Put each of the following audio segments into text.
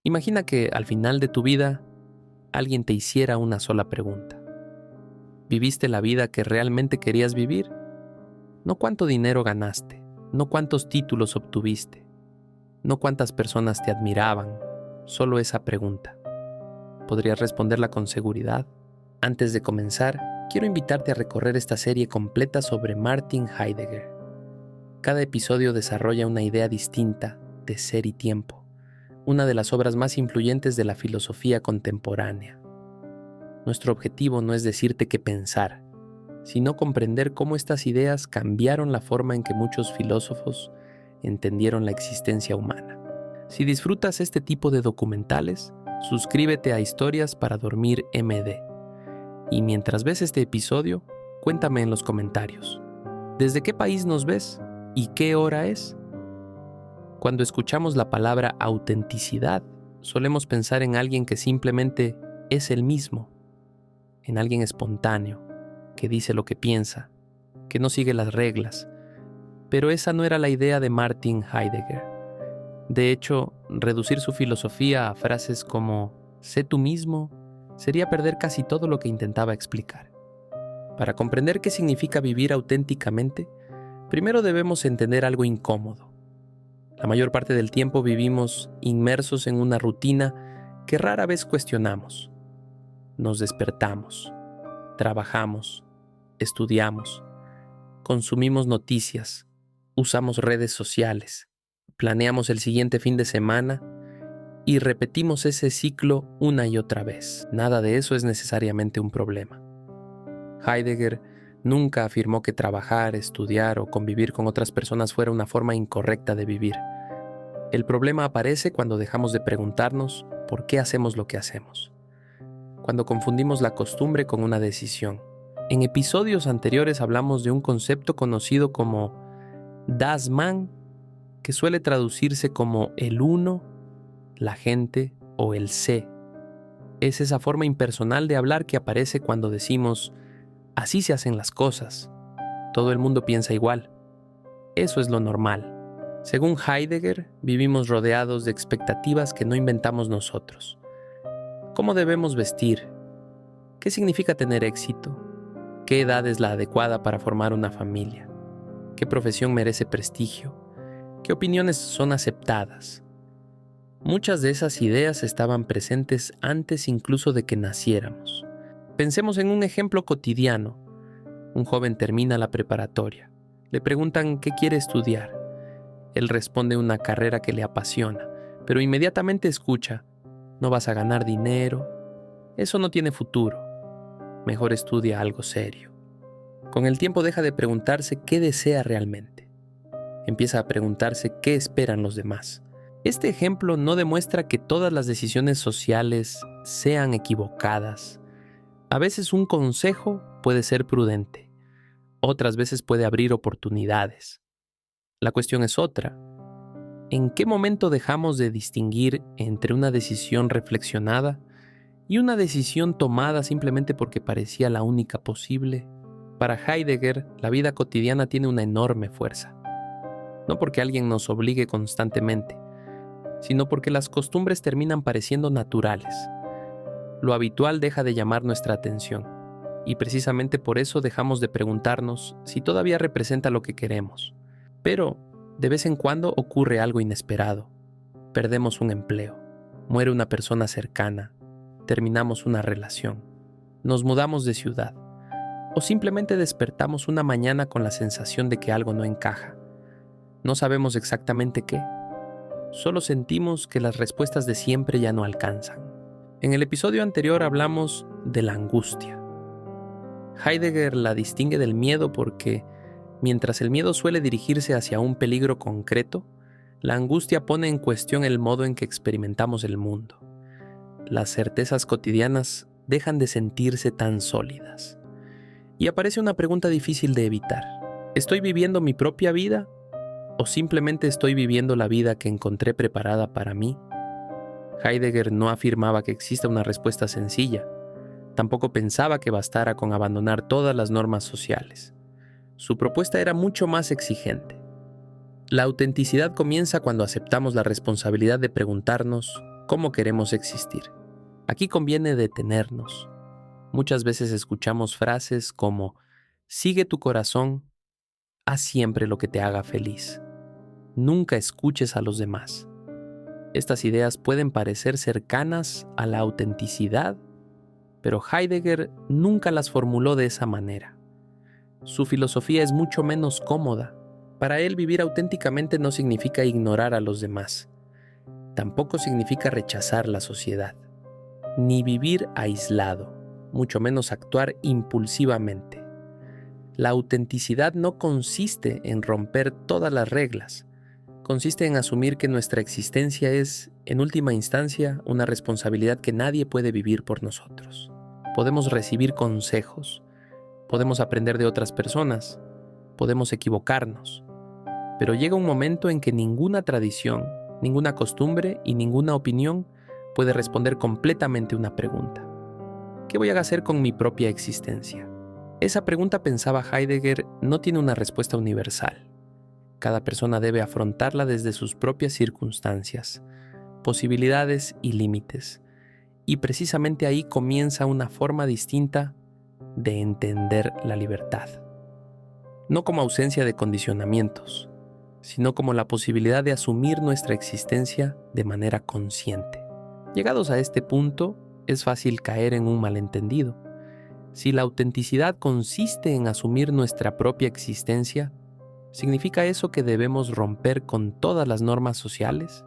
Imagina que al final de tu vida alguien te hiciera una sola pregunta. ¿Viviste la vida que realmente querías vivir? No cuánto dinero ganaste, no cuántos títulos obtuviste, no cuántas personas te admiraban, solo esa pregunta. ¿Podrías responderla con seguridad? Antes de comenzar, quiero invitarte a recorrer esta serie completa sobre Martin Heidegger. Cada episodio desarrolla una idea distinta de ser y tiempo, una de las obras más influyentes de la filosofía contemporánea. Nuestro objetivo no es decirte qué pensar, sino comprender cómo estas ideas cambiaron la forma en que muchos filósofos entendieron la existencia humana. Si disfrutas este tipo de documentales, suscríbete a Historias para Dormir MD. Y mientras ves este episodio, cuéntame en los comentarios, ¿desde qué país nos ves y qué hora es? Cuando escuchamos la palabra autenticidad, solemos pensar en alguien que simplemente es el mismo, en alguien espontáneo, que dice lo que piensa, que no sigue las reglas. Pero esa no era la idea de Martin Heidegger. De hecho, reducir su filosofía a frases como «sé tú mismo» sería perder casi todo lo que intentaba explicar. Para comprender qué significa vivir auténticamente, primero debemos entender algo incómodo. La mayor parte del tiempo vivimos inmersos en una rutina que rara vez cuestionamos. Nos despertamos, trabajamos, estudiamos, consumimos noticias, usamos redes sociales, planeamos el siguiente fin de semana y repetimos ese ciclo una y otra vez. Nada de eso es necesariamente un problema. Heidegger nunca afirmó que trabajar, estudiar o convivir con otras personas fuera una forma incorrecta de vivir. El problema aparece cuando dejamos de preguntarnos por qué hacemos lo que hacemos, cuando confundimos la costumbre con una decisión. En episodios anteriores hablamos de un concepto conocido como Das Man, que suele traducirse como el uno, la gente o el sé. Es esa forma impersonal de hablar que aparece cuando decimos «así se hacen las cosas», «todo el mundo piensa igual», «eso es lo normal». Según Heidegger, vivimos rodeados de expectativas que no inventamos nosotros. ¿Cómo debemos vestir? ¿Qué significa tener éxito? ¿Qué edad es la adecuada para formar una familia? ¿Qué profesión merece prestigio? ¿Qué opiniones son aceptadas? Muchas de esas ideas estaban presentes antes incluso de que naciéramos. Pensemos en un ejemplo cotidiano. Un joven termina la preparatoria. Le preguntan qué quiere estudiar. Él responde una carrera que le apasiona, pero inmediatamente escucha: no vas a ganar dinero, eso no tiene futuro, mejor estudia algo serio. Con el tiempo deja de preguntarse qué desea realmente. Empieza a preguntarse qué esperan los demás. Este ejemplo no demuestra que todas las decisiones sociales sean equivocadas. A veces un consejo puede ser prudente, otras veces puede abrir oportunidades. La cuestión es otra. ¿En qué momento dejamos de distinguir entre una decisión reflexionada y una decisión tomada simplemente porque parecía la única posible? Para Heidegger, la vida cotidiana tiene una enorme fuerza. No porque alguien nos obligue constantemente, sino porque las costumbres terminan pareciendo naturales. Lo habitual deja de llamar nuestra atención, y precisamente por eso dejamos de preguntarnos si todavía representa lo que queremos. Pero, de vez en cuando ocurre algo inesperado. Perdemos un empleo, muere una persona cercana, terminamos una relación, nos mudamos de ciudad, o simplemente despertamos una mañana con la sensación de que algo no encaja. No sabemos exactamente qué, solo sentimos que las respuestas de siempre ya no alcanzan. En el episodio anterior hablamos de la angustia. Heidegger la distingue del miedo porque, mientras el miedo suele dirigirse hacia un peligro concreto, la angustia pone en cuestión el modo en que experimentamos el mundo. Las certezas cotidianas dejan de sentirse tan sólidas. Y aparece una pregunta difícil de evitar. ¿Estoy viviendo mi propia vida o simplemente estoy viviendo la vida que encontré preparada para mí? Heidegger no afirmaba que exista una respuesta sencilla. Tampoco pensaba que bastara con abandonar todas las normas sociales. Su propuesta era mucho más exigente. La autenticidad comienza cuando aceptamos la responsabilidad de preguntarnos cómo queremos existir. Aquí conviene detenernos. Muchas veces escuchamos frases como: sigue tu corazón, haz siempre lo que te haga feliz. Nunca escuches a los demás. Estas ideas pueden parecer cercanas a la autenticidad, pero Heidegger nunca las formuló de esa manera. Su filosofía es mucho menos cómoda. Para él, vivir auténticamente no significa ignorar a los demás. Tampoco significa rechazar la sociedad, ni vivir aislado, mucho menos actuar impulsivamente. La autenticidad no consiste en romper todas las reglas. Consiste en asumir que nuestra existencia es, en última instancia, una responsabilidad que nadie puede vivir por nosotros. Podemos recibir consejos, podemos aprender de otras personas, podemos equivocarnos, pero llega un momento en que ninguna tradición, ninguna costumbre y ninguna opinión puede responder completamente una pregunta. ¿Qué voy a hacer con mi propia existencia? Esa pregunta, pensaba Heidegger, no tiene una respuesta universal. Cada persona debe afrontarla desde sus propias circunstancias, posibilidades y límites. Y precisamente ahí comienza una forma distinta de entender la libertad. No como ausencia de condicionamientos, sino como la posibilidad de asumir nuestra existencia de manera consciente. Llegados a este punto, es fácil caer en un malentendido. Si la autenticidad consiste en asumir nuestra propia existencia, ¿significa eso que debemos romper con todas las normas sociales?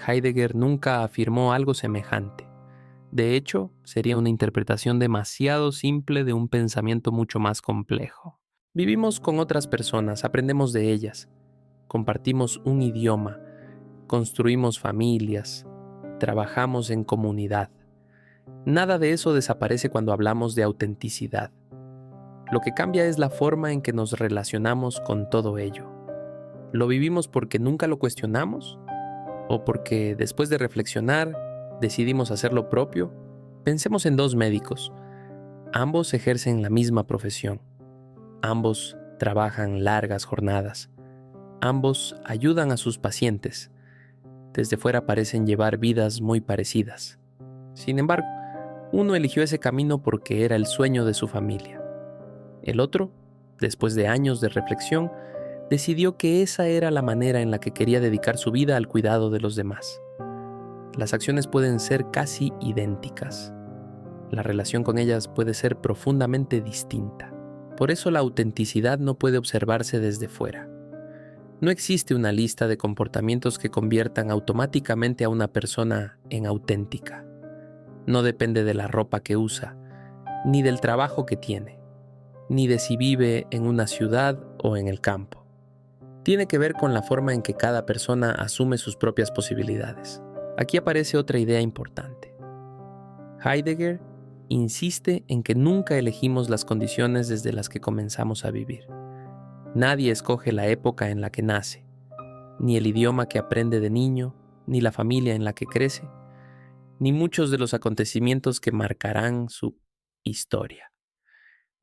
Heidegger nunca afirmó algo semejante. De hecho, sería una interpretación demasiado simple de un pensamiento mucho más complejo. Vivimos con otras personas, aprendemos de ellas, compartimos un idioma, construimos familias, trabajamos en comunidad. Nada de eso desaparece cuando hablamos de autenticidad. Lo que cambia es la forma en que nos relacionamos con todo ello. ¿Lo vivimos porque nunca lo cuestionamos? ¿O porque después de reflexionar decidimos hacer lo propio? Pensemos en dos médicos. Ambos ejercen la misma profesión. Ambos trabajan largas jornadas. Ambos ayudan a sus pacientes. Desde fuera parecen llevar vidas muy parecidas. Sin embargo, uno eligió ese camino porque era el sueño de su familia. El otro, después de años de reflexión, decidió que esa era la manera en la que quería dedicar su vida al cuidado de los demás. Las acciones pueden ser casi idénticas. La relación con ellas puede ser profundamente distinta. Por eso la autenticidad no puede observarse desde fuera. No existe una lista de comportamientos que conviertan automáticamente a una persona en auténtica. No depende de la ropa que usa, ni del trabajo que tiene, ni de si vive en una ciudad o en el campo. Tiene que ver con la forma en que cada persona asume sus propias posibilidades. Aquí aparece otra idea importante. Heidegger insiste en que nunca elegimos las condiciones desde las que comenzamos a vivir. Nadie escoge la época en la que nace, ni el idioma que aprende de niño, ni la familia en la que crece, ni muchos de los acontecimientos que marcarán su historia.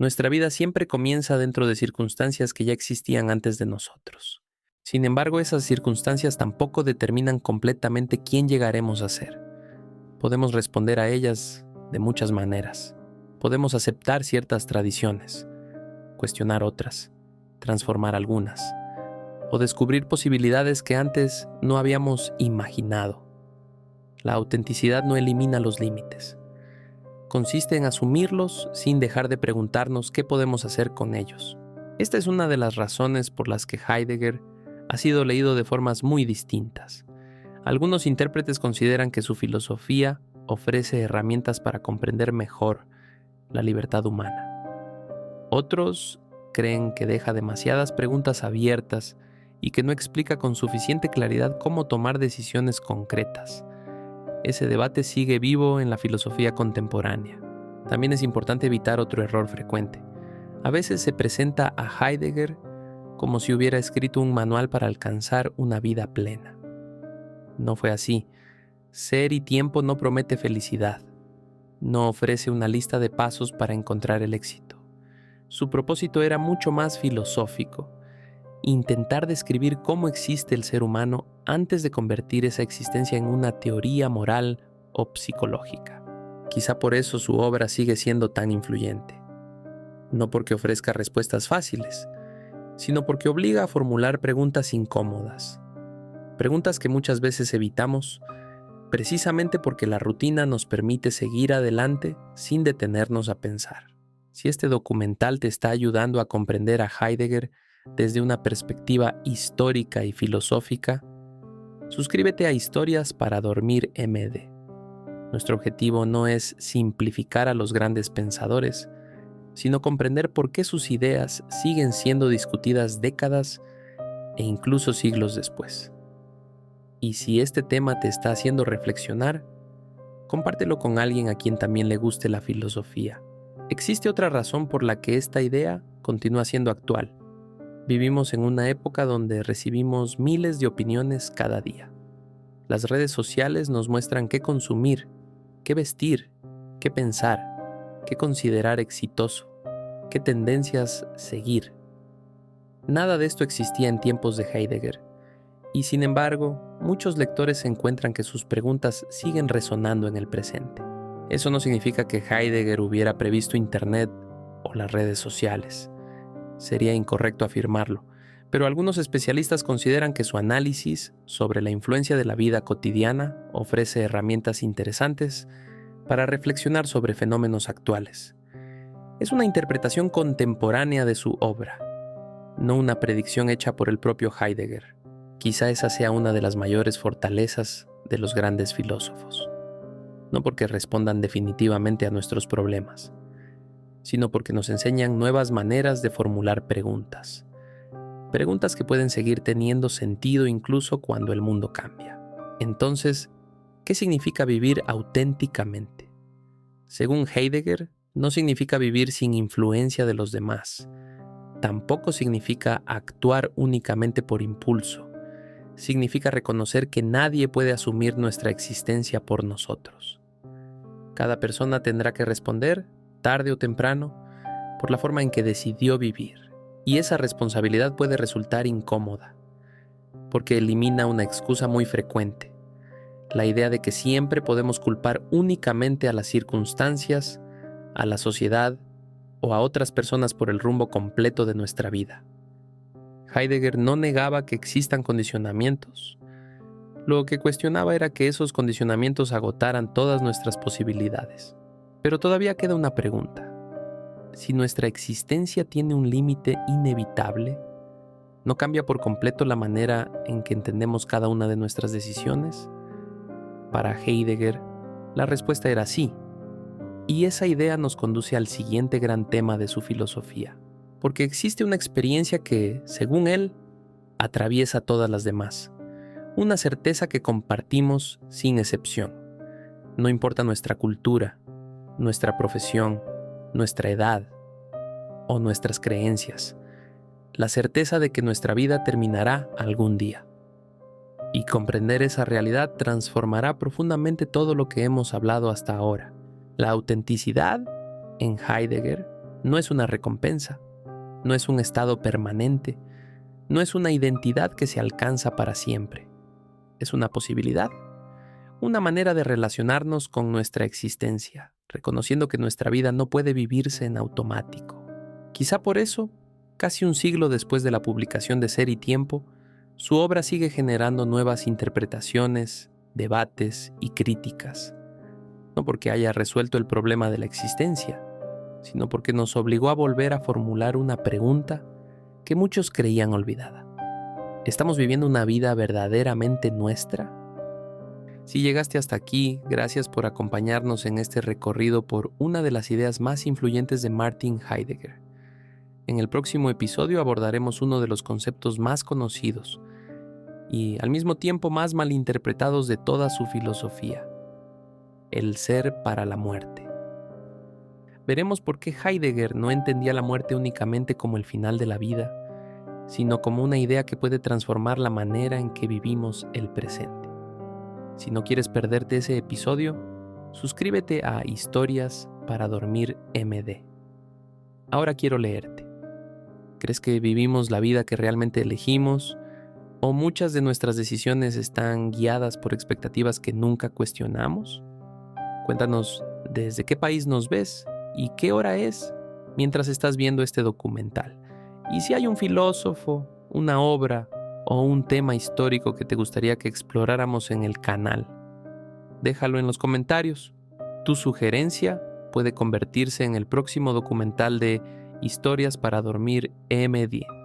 Nuestra vida siempre comienza dentro de circunstancias que ya existían antes de nosotros. Sin embargo, esas circunstancias tampoco determinan completamente quién llegaremos a ser. Podemos responder a ellas de muchas maneras. Podemos aceptar ciertas tradiciones, cuestionar otras, transformar algunas, o descubrir posibilidades que antes no habíamos imaginado. La autenticidad no elimina los límites. Consiste en asumirlos sin dejar de preguntarnos qué podemos hacer con ellos. Esta es una de las razones por las que Heidegger ha sido leído de formas muy distintas. Algunos intérpretes consideran que su filosofía ofrece herramientas para comprender mejor la libertad humana. Otros creen que deja demasiadas preguntas abiertas y que no explica con suficiente claridad cómo tomar decisiones concretas. Ese debate sigue vivo en la filosofía contemporánea. También es importante evitar otro error frecuente. A veces se presenta a Heidegger como si hubiera escrito un manual para alcanzar una vida plena. No fue así. Ser y tiempo no promete felicidad. No ofrece una lista de pasos para encontrar el éxito. Su propósito era mucho más filosófico. intentar describir cómo existe el ser humano antes de convertir esa existencia en una teoría moral o psicológica. Quizá por eso su obra sigue siendo tan influyente. No porque ofrezca respuestas fáciles, sino porque obliga a formular preguntas incómodas. Preguntas que muchas veces evitamos, precisamente porque la rutina nos permite seguir adelante sin detenernos a pensar. Si este documental te está ayudando a comprender a Heidegger desde una perspectiva histórica y filosófica, suscríbete a Historias para Dormir MD. Nuestro objetivo no es simplificar a los grandes pensadores, sino comprender por qué sus ideas siguen siendo discutidas décadas e incluso siglos después. Y si este tema te está haciendo reflexionar, compártelo con alguien a quien también le guste la filosofía. Existe otra razón por la que esta idea continúa siendo actual. Vivimos en una época donde recibimos miles de opiniones cada día. Las redes sociales nos muestran qué consumir, qué vestir, qué pensar, qué considerar exitoso, qué tendencias seguir. Nada de esto existía en tiempos de Heidegger, y sin embargo, muchos lectores encuentran que sus preguntas siguen resonando en el presente. Eso no significa que Heidegger hubiera previsto Internet o las redes sociales. Sería incorrecto afirmarlo, pero algunos especialistas consideran que su análisis sobre la influencia de la vida cotidiana ofrece herramientas interesantes para reflexionar sobre fenómenos actuales. Es una interpretación contemporánea de su obra, no una predicción hecha por el propio Heidegger. Quizá esa sea una de las mayores fortalezas de los grandes filósofos. No porque respondan definitivamente a nuestros problemas, sino porque nos enseñan nuevas maneras de formular preguntas. Preguntas que pueden seguir teniendo sentido incluso cuando el mundo cambia. Entonces, ¿qué significa vivir auténticamente? Según Heidegger, no significa vivir sin influencia de los demás. Tampoco significa actuar únicamente por impulso. Significa reconocer que nadie puede asumir nuestra existencia por nosotros. Cada persona tendrá que responder, tarde o temprano, por la forma en que decidió vivir. Y esa responsabilidad puede resultar incómoda, porque elimina una excusa muy frecuente: la idea de que siempre podemos culpar únicamente a las circunstancias, a la sociedad o a otras personas por el rumbo completo de nuestra vida. Heidegger no negaba que existan condicionamientos. Lo que cuestionaba era que esos condicionamientos agotaran todas nuestras posibilidades. Pero todavía queda una pregunta. Si nuestra existencia tiene un límite inevitable, ¿no cambia por completo la manera en que entendemos cada una de nuestras decisiones? Para Heidegger, la respuesta era sí. Y esa idea nos conduce al siguiente gran tema de su filosofía. Porque existe una experiencia que, según él, atraviesa todas las demás. Una certeza que compartimos sin excepción. No importa nuestra cultura, nuestra profesión, nuestra edad o nuestras creencias. La certeza de que nuestra vida terminará algún día. Y comprender esa realidad transformará profundamente todo lo que hemos hablado hasta ahora. La autenticidad, en Heidegger, no es una recompensa, no es un estado permanente, no es una identidad que se alcanza para siempre. Es una posibilidad, una manera de relacionarnos con nuestra existencia, reconociendo que nuestra vida no puede vivirse en automático. Quizá por eso, casi un siglo después de la publicación de Ser y Tiempo, su obra sigue generando nuevas interpretaciones, debates y críticas. No porque haya resuelto el problema de la existencia, sino porque nos obligó a volver a formular una pregunta que muchos creían olvidada. ¿Estamos viviendo una vida verdaderamente nuestra? Si llegaste hasta aquí, gracias por acompañarnos en este recorrido por una de las ideas más influyentes de Martin Heidegger. En el próximo episodio abordaremos uno de los conceptos más conocidos y al mismo tiempo más malinterpretados de toda su filosofía: el ser para la muerte. Veremos por qué Heidegger no entendía la muerte únicamente como el final de la vida, sino como una idea que puede transformar la manera en que vivimos el presente. Si no quieres perderte ese episodio, suscríbete a Historias para Dormir MD. Ahora quiero leerte. ¿Crees que vivimos la vida que realmente elegimos? ¿O muchas de nuestras decisiones están guiadas por expectativas que nunca cuestionamos? Cuéntanos desde qué país nos ves y qué hora es mientras estás viendo este documental. Y si hay un filósofo, una obra o un tema histórico que te gustaría que exploráramos en el canal, déjalo en los comentarios. Tu sugerencia puede convertirse en el próximo documental de Historias para Dormir M10.